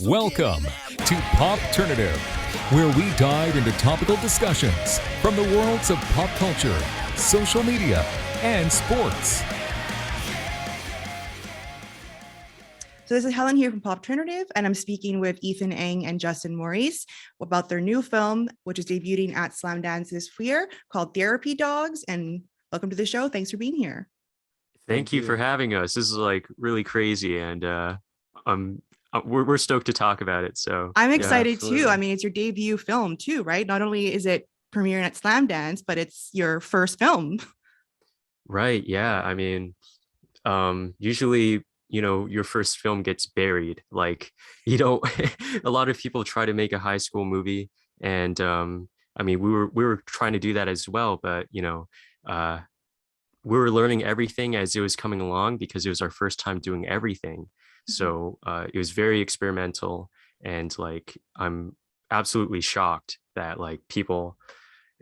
Welcome to Popternative, where we dive into topical discussions from the worlds of pop culture, social media, and sports. So this is Helen here from Popternative, and I'm speaking with Ethan, Eng, and Justin Morrice about their new film, which is debuting at Slamdance this year, called Therapy Dogs. And welcome to the show. Thanks for being here. Thank you for having us. This is like really crazy, and we're stoked to talk about it. So I'm excited too. I mean, it's your debut film too, right? Not only is it premiering at Slamdance, but it's your first film. Right. Yeah. I mean, usually, your first film gets buried. Like, a lot of people try to make a high school movie, and I mean, we were trying to do that as well, but we were learning everything as it was coming along because it was our first time doing everything. So it was very experimental, and like I'm absolutely shocked that like people,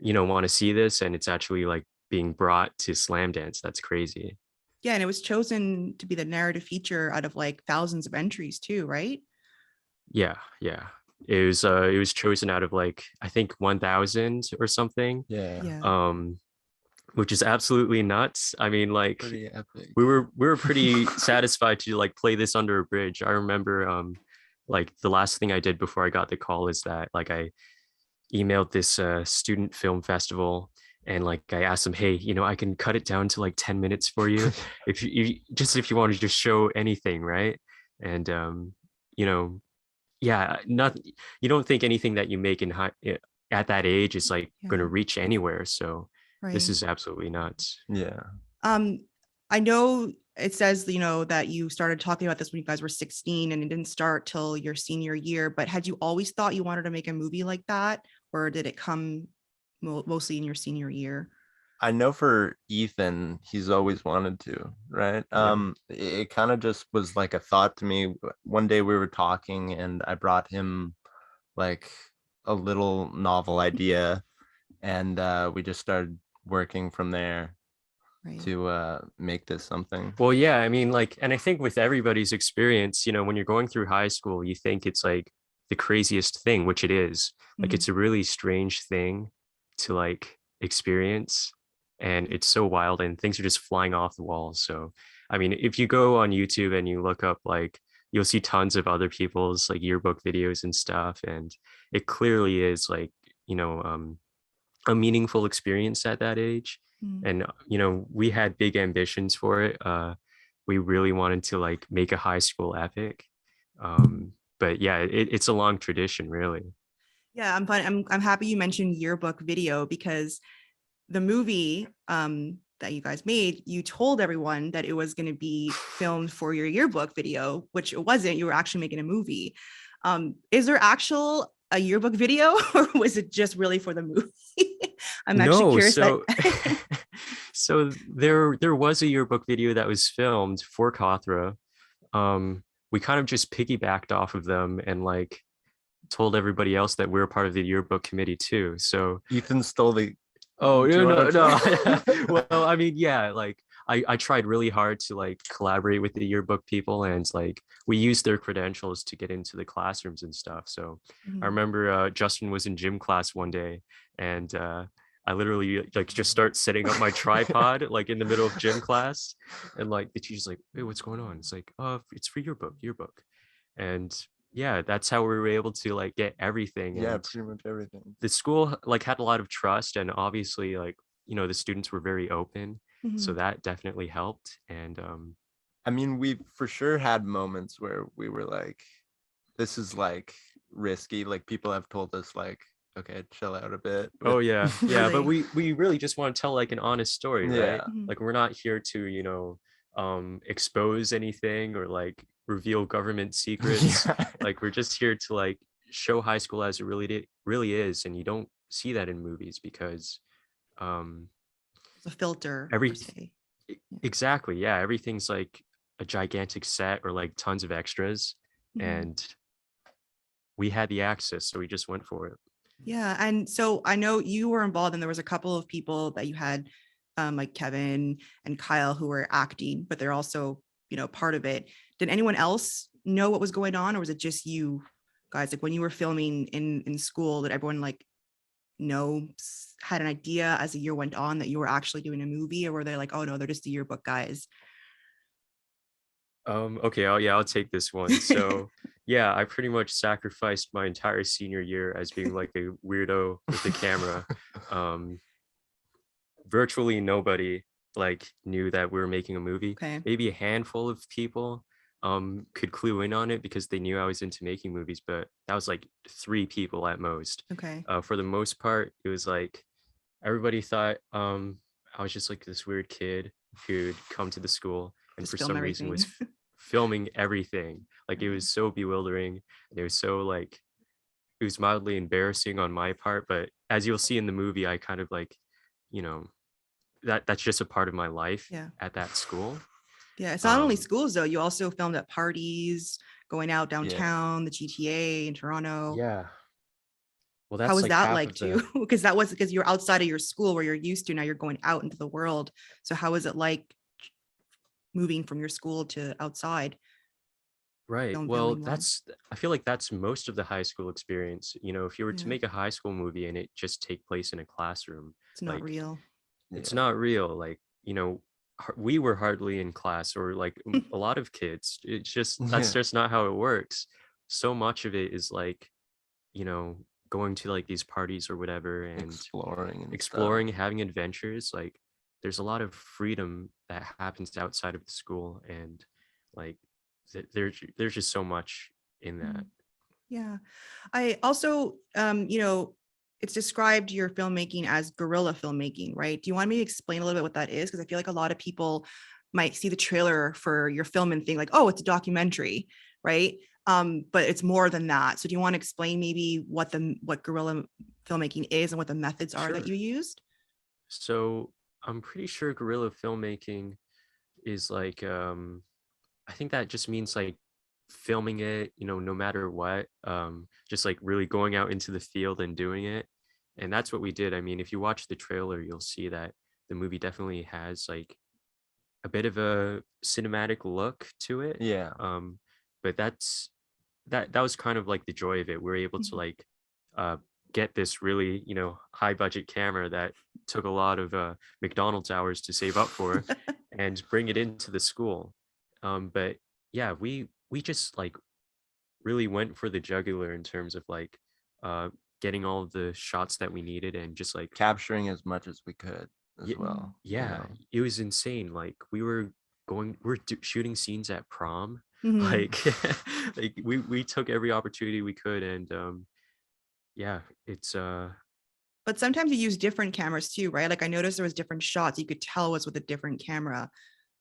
want to see this, and it's actually like being brought to Slamdance. That's crazy. Yeah, and it was chosen to be the narrative feature out of like thousands of entries too, right? Yeah. It was chosen out of like I think 1,000 or something. Yeah. Which is absolutely nuts. I mean, like Pretty epic. we were pretty satisfied to like play this under a bridge. I remember like the last thing I did before I got the call is that like I emailed this student film festival, and like I asked them, hey, I can cut it down to like 10 minutes for you if you want to just show anything, right? And yeah, not you don't think anything that you make in high at that age is like going to reach anywhere. So Right. this is absolutely nuts. Yeah. I know it says, that you started talking about this when you guys were 16 and it didn't start till your senior year, but had you always thought you wanted to make a movie like that, or did it come mostly in your senior year? I know for Ethan, he's always wanted to, right? Yeah. It kind of just was like a thought to me. One day we were talking and I brought him like a little novel idea, and we just started working from there to make this something. Well, yeah, I mean, like, and I think with everybody's experience, when you're going through high school, you think it's like the craziest thing, which it is. Like, it's a really strange thing to like experience, and it's so wild, and things are just flying off the walls. So, I mean, if you go on YouTube and you look up, like, you'll see tons of other people's like yearbook videos and stuff, and it clearly is like, a meaningful experience at that age. And we had big ambitions for it. We really wanted to like make a high school epic, but yeah, it's a long tradition, really. Yeah, I'm happy you mentioned yearbook video, because the movie that you guys made, you told everyone that it was going to be filmed for your yearbook video, which it wasn't. You were actually making a movie. Is there a yearbook video, or was it just really for the movie? I'm actually curious. So there was a yearbook video that was filmed for Kothra. We kind of just piggybacked off of them and like told everybody else that we're part of the yearbook committee too. So Ethan stole the. Oh no. Well, I mean, yeah, like I tried really hard to like collaborate with the yearbook people, and like we used their credentials to get into the classrooms and stuff. So I remember Justin was in gym class one day, and I literally like just start setting up my tripod like in the middle of gym class, and like the teacher's like, hey, what's going on? It's like, it's for yearbook. And yeah, that's how we were able to like get everything. Yeah, and pretty much everything. the school like had a lot of trust, and obviously like the students were very open, so that definitely helped. And I mean, we for sure had moments where we were like, this is like risky. Like people have told us like, okay, chill out a bit. oh yeah, but Really? we really just want to tell like an honest story, right? Yeah. Like we're not here to expose anything or like reveal government secrets. Like we're just here to like show high school as it really is, and you don't see that in movies because It's a filter. every per se. exactly, yeah, everything's like a gigantic set or like tons of extras, and we had the access, so we just went for it. Yeah, and so I know you were involved, and there was a couple of people that you had, like Kevin and Kyle, who were acting, but they're also, part of it. Did anyone else know what was going on, or was it just you guys, like when you were filming in school, that everyone like had an idea as the year went on that you were actually doing a movie, or were they like, oh no, they're just the yearbook guys? Okay, I'll take this one. So yeah, I pretty much sacrificed my entire senior year as being like a weirdo with the camera. Um, Virtually nobody like knew that we were making a movie. Okay. Maybe a handful of people could clue in on it because they knew I was into making movies, but that was like 3 people at most. Okay. For the most part, it was like everybody thought I was just like this weird kid who'd come to the school and Just for film some reason was everything. filming everything. Like it was so bewildering. And it was so like it was mildly embarrassing on my part, but as you'll see in the movie, I kind of like, you know, that's just a part of my life Yeah. at that school. Yeah. It's not only Um, schools though. You also filmed at parties, going out Yeah. downtown, the GTA in Toronto. yeah. Well, How that's was like that half like of too? the Because you're outside of your school where you're used to. Now you're going out into the world. So how is it like moving from your school to outside, right. film Well, filming wise? I feel like that's most of the high school experience. You know, if you were to Yeah. make a high school movie and it just take place in a classroom, It's not like real. it's Yeah. not real. Like, you know, we were hardly in class or like a lot of kids. It's just that's Yeah. just not how it works. So much of it is like, you know, going to like these parties or whatever and Exploring and exploring, stuff. having adventures. Like there's a lot of freedom that happens outside of the school and like there's just so much in that. Mm. Yeah. I also, it's described your filmmaking as guerrilla filmmaking, right? Do you want me to explain a little bit what that is? Because I feel like a lot of people might see the trailer for your film and think like, oh, it's a documentary, right? But it's more than that. So do you want to explain maybe what guerrilla filmmaking is and what the methods are that Sure. you used? So I'm pretty sure guerrilla filmmaking is like I think that just means like filming it, you know, no matter what, just like really going out into the field and doing it. And that's what we did. I mean, if you watch the trailer, you'll see that the movie definitely has like a bit of a cinematic look to it. Yeah. But that was kind of like the joy of it. We were able to Mhm. like uh get this really, you know, high budget camera that took a lot of McDonald's hours to save up for and bring it into the school. But yeah, we just like really went for the jugular in terms of like uh getting all of the shots that we needed and just like Capturing as much as we could as Ye- well. you yeah, know? it was insane. Like we're shooting scenes at prom. Mhm. Like like we took every opportunity we could and yeah, it's But sometimes you use different cameras too, right? Like I noticed there was different shots you could tell was with a different camera.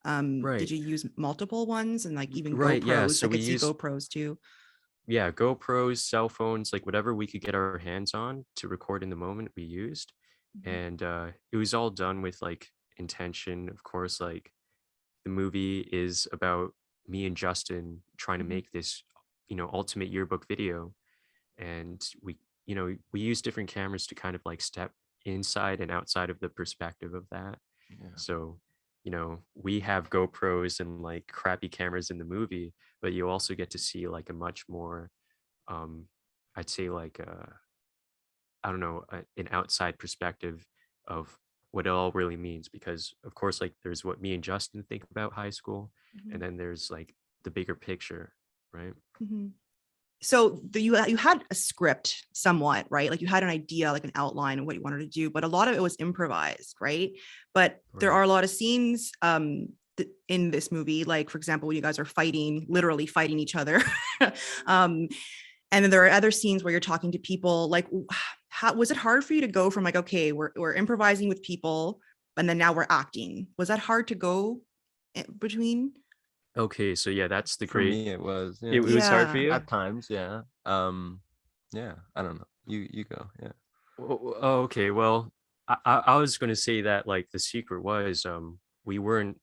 Did right. you use multiple ones and like even Right, yeah. GoPros? So I we could see used GoPros too. yeah, GoPros, cell phones, like whatever we could get our hands on to record in the moment we used. Mhm. And it was all done with like intention. Of course, like the movie is about me and Justin trying to Mhm. make this, you know, ultimate yearbook video. And we, you know, we use different cameras to kind of like step inside and outside of the perspective of that. Yeah. So, you know, we have GoPros and like crappy cameras in the movie, but you also get to see like a much more, um, I'd say like, I don't know, an outside perspective of what it all really means. Because of course, like there's what me and Justin think about high school, and Mhm. then there's like the bigger picture, right? Mhm. So you had a script somewhat, right? Like you had an idea, like an outline of what you wanted to do, but a lot of it was improvised, right? But there Right. are a lot of scenes in this movie, like for example, when you guys are fighting, literally fighting each other. um, and then there are other scenes where you're talking to people. Like, how was it hard for you to go from like, okay, we're improvising with people, and then now we're acting? Was that hard to go between? Okay, so yeah, that's the For great. me, it was. It Yeah. was hard for Yeah. you. At times, yeah. Yeah. I don't know. You go. Yeah. Oh, okay. Well, I was going to say that like the secret was we weren't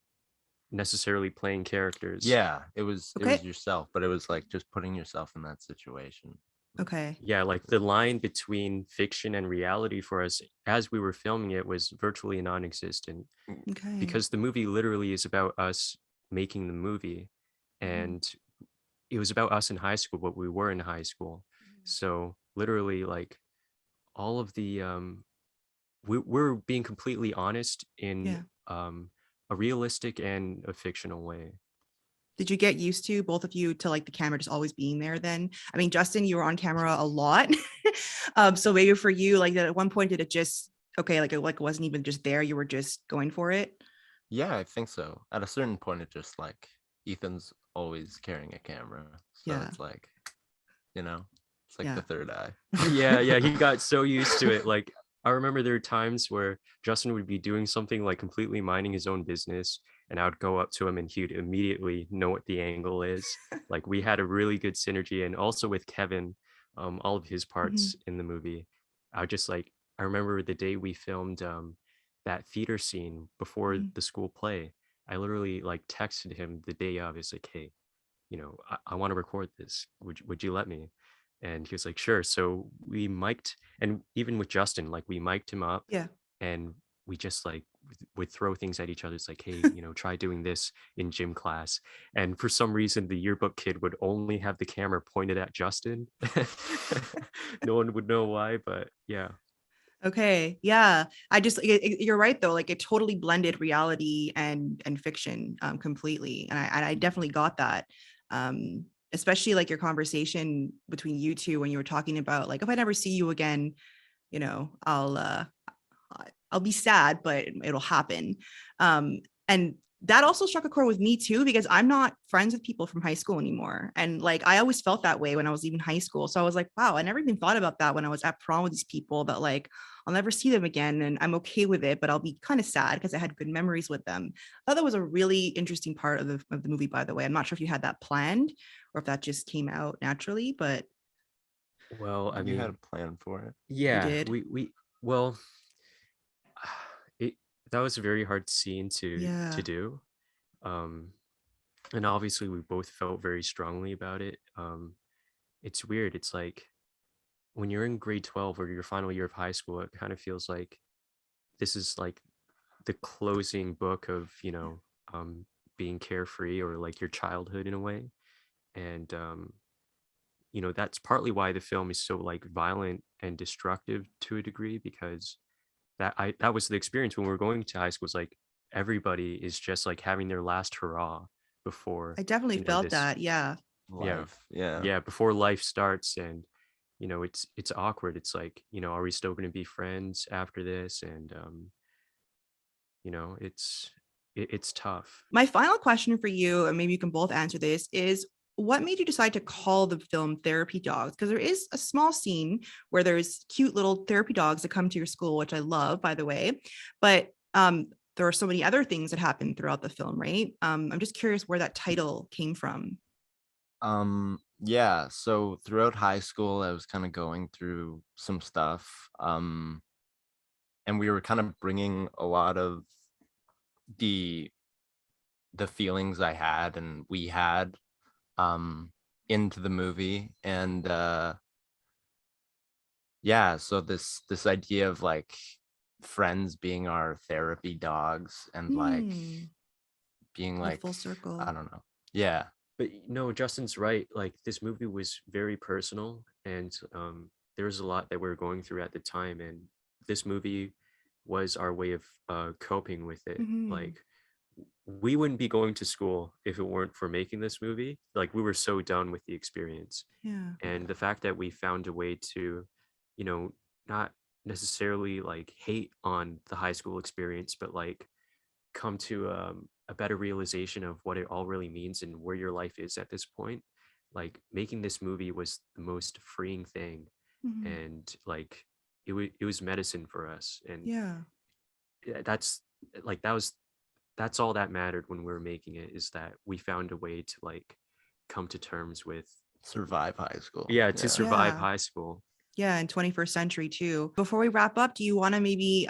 necessarily playing characters. Yeah. It was Okay. yourself, but it was like just putting yourself in that situation. Okay. Yeah, like the line between fiction and reality for us as we were filming it was virtually non-existent Okay. because the movie literally is about us making the movie. Mhm. And it was about us in high school, but we were in high school. So literally like all of the we're being completely honest in Yeah. a realistic and a fictional way. Did you get used to, both of you, to like the camera just always being there then? I mean, Justin, you were on camera a lot. So maybe for you, like at one point, did it just, okay, like it wasn't even just there, you were just going for it? Yeah, I think so. At a certain point, it just like Ethan's always carrying a camera, so Yeah. it's like, it's like Yeah. the third eye. Yeah, he got so used to it. Like I remember there were times where Justin would be doing something like completely minding his own business, and I would go up to him and he'd immediately know what the angle is. Like we had a really good synergy, and also with Kevin, all of his Mhm. parts in the movie. I would just like I remember the day we filmed that theater scene before Mhm. the school play. I literally like texted him the day of. It's like, hey, I want to record this. Would you let me? And he was like, sure. So we mic'd, and even with Justin, like we mic'd him up, Yeah. and we just like would throw things at each other. It's like, hey, try doing this in gym class. And for some reason, the yearbook kid would only have the camera pointed at Justin. No one would know why, but yeah. Okay. Yeah. I just, you're right though. Like it totally blended reality and fiction completely. And I definitely got that. Especially like your conversation between you two when you were talking about like, if I never see you again, you know, I'll be sad, but it'll happen. And that also struck a chord with me too, because I'm not friends with people from high school anymore. And like, I always felt that way when I was leaving high school. So I was like, wow, I never even thought about that when I was at prom with these people, that like, I'll never see them again. And I'm okay with it, but I'll be kind of sad because I had good memories with them. I thought that was a really interesting part of the movie, by the way. I'm not sure if you had that planned or if that just came out naturally, but Well, I You had a mean, plan for it. you yeah, did. we well, it that was a very hard scene to Yeah. do. Um, and obviously we both felt very strongly about it. It's weird. It's like when you're in grade 12 or your final year of high school, it kind of feels like this is like the closing book of, being carefree, or like your childhood in a way. And that's partly why the film is so like violent and destructive to a degree, because that was the experience when we were going to high school. It's like everybody is just like having their last hurrah before, I definitely felt this. that. Yeah. Yeah. Life. Yeah. Yeah, before life starts. And it's awkward. It's like, are we still going to be friends after this? And it's tough. My final question for you, and maybe you can both answer this, is what made you decide to call the film Therapy Dogs? Because there is a small scene where there's cute little therapy dogs that come to your school, which I love, by the way. But there are so many other things that happen throughout the film, right? I'm just curious where that title came from. Yeah, so throughout high school, I was kind of going through some stuff. And we were kind of bringing a lot of the the feelings I had and we had um into the movie. And yeah, so this idea of like friends being our therapy dogs and like Hmm. being All like, full I circle. don't know. Yeah. But no, Justin's right. Like this movie was very personal, and there was a lot that we were going through at the time, and this movie was our way of coping with it. Mhm. Like we wouldn't be going to school if it weren't for making this movie. Like we were so done with the experience, Yeah. and the fact that we found a way to, you know, not necessarily like hate on the high school experience, but like come to a better realization of what it all really means and where your life is at this point. Like making this movie was the most freeing thing, Mhm. and like it was medicine for us. And Yeah. that's like that's all that mattered when we were making it, is that we found a way to like come to terms with, Survive high school. yeah, to Yeah. survive Yeah. high school. Yeah, in 21st century too. Before we wrap up, do you want to maybe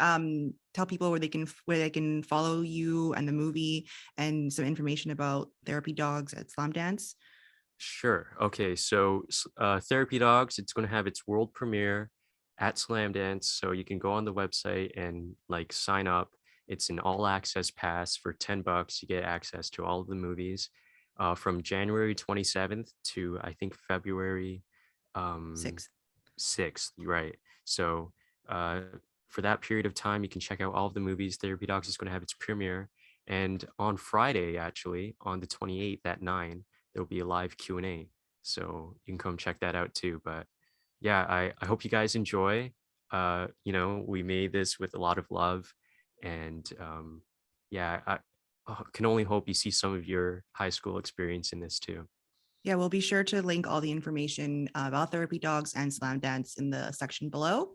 tell people where they can follow you and the movie and some information about Therapy Dogs at Slamdance? Sure. Okay. So, Therapy Dogs, it's going to have its world premiere at Slamdance. So you can go on the website and like sign up. It's an all access pass for $10. You get access to all of the movies. from January 27th to I think February 6th, right? So for that period of time, you can check out all of the movies. Therapy Dogs is going to have its premiere. And on Friday, actually, on the 28th at 9, there'll be a live Q&A. So you can come check that out too. But yeah, I hope you guys enjoy. We made this with a lot of love. And yeah, I can only hope you see some of your high school experience in this too. Yeah, we'll be sure to link all the information about Therapy Dogs and Slamdance in the section below.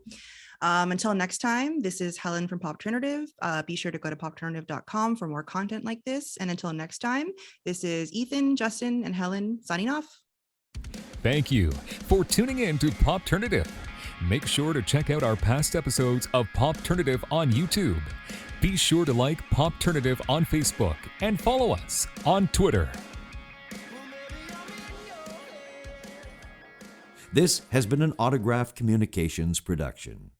Until next time, this is Helen from Popternative. Be sure to go to popternative.com for more content like this. And until next time, this is Ethan, Justin, and Helen signing off. Thank you for tuning in to Popternative. Make sure to check out our past episodes of Popternative on YouTube. Be sure to like Popternative on Facebook and follow us on Twitter. This has been an Autograph Communications production.